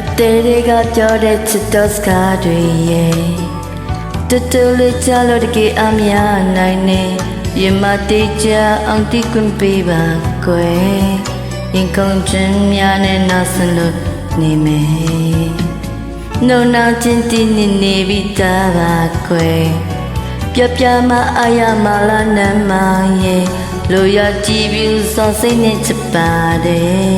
အသေးတွေကပြောတဲ့ချစ်တော်စကားတွေရဲ့တူတူလေးချလို့တကယ်အများနိုင်နေရင်မတေးချအောင်တိကွန်ပေးပါကွယ်ရင်ကုန်ချင်းများနဲ့နောက်ဆလို့နေမယ်နှုံနာချင်းတင်းနေပြီးသားပါကွယ်ပြမအာရမလာနမရဲ့လိုရကြည့်ပြီးစောစိတ်နဲ့ချပါတယ်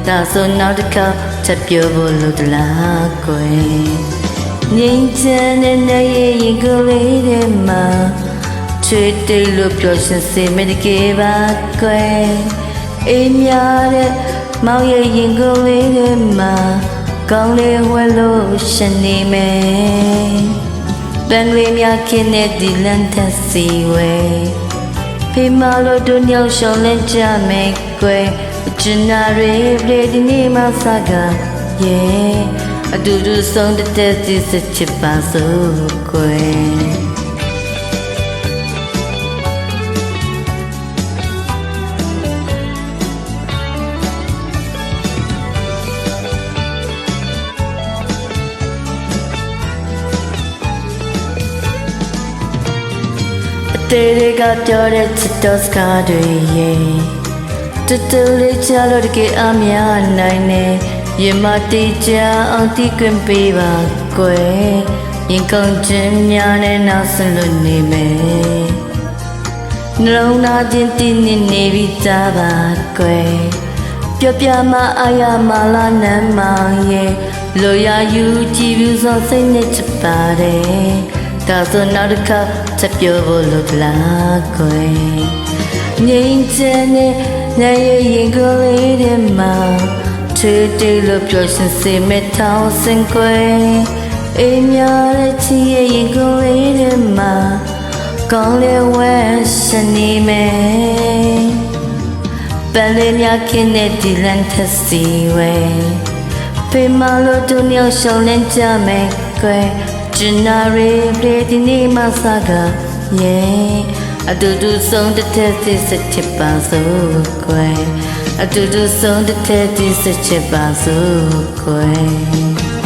ဒါဆိုနောက်တစ်ခါချက်ပြောဖို့လို့တလားကွယ်ငြိမ်းချမ်းတဲ့နေ့ရင်ကိုယ်လေးထဲမှာချွေတိတ်လို့ပြောရှင်စေမတကယ်ပါကွယ်အေးများတဲ့မောင်ရဲ့ရင်ကိုယ်လေးထဲမှာကောင်းလေးဝဲလို့ရှင်နေမယ်ပန်းလေးများခင်းတဲ့ဒီလန်သက်စီဝဲဖေးမလို့တို့ညောင်ရှောင်းလဲကြမယ်ကွယ်ကျင်နာရေပြေဒီနေ့မှစကားရဲ့အတူတူဆုံးတဲ့စီစချစ်ပါစို့ကွယ်တေးတွေကပြောတဲ့ချစ်တော်စကားတွေရဲ့တူတူလေးချလို့တကယ်အများနိုင်နေရင်မတေးချအောင်တိကွင်ပေးပါကွယ်ရင်ကုန်ချင်းများနဲ့နောက်ဆလို့နေမယ်နှလုံးသားချင်းတင်းနေပြီးသားပါကွယ်ပြမအာရမလာနမရဲ့လိုရယူကြည့်ပြီးစောစိတ်နဲ့ချပါတယ်ဒါဆိုနောက်တစ်ခါချက်ပြောဖို့လို့လားကွယ်ငြိမ်းချမ်းတဲ့နေ့ရင်ကိုယ်လေးထဲမှာချွေတိတ်လို့ပြောရှင်စေမဲ့ထောင်းစင်ကွယ်အေးများတဲ့ချီရဲ့ရင်ကိုယ်လေးထဲမှာကောင်းလေးဝဲရှင်နေမယ်ပန်းလေးများခင်းတဲ့ဒီလန်သက်စီဝဲဖေးမလို့တို့ညောင်ရှောင်းလင်းကြမယ်ကွယ်ကျင်နာရေပြေဒီနေ့မှစကားရဲ့အတူတူဆုံးတဲ့စီစချစ်ပါစို့ကွယ်အတူတူဆုံးတဲ့စီစချစ်ပါစို့ကွယ်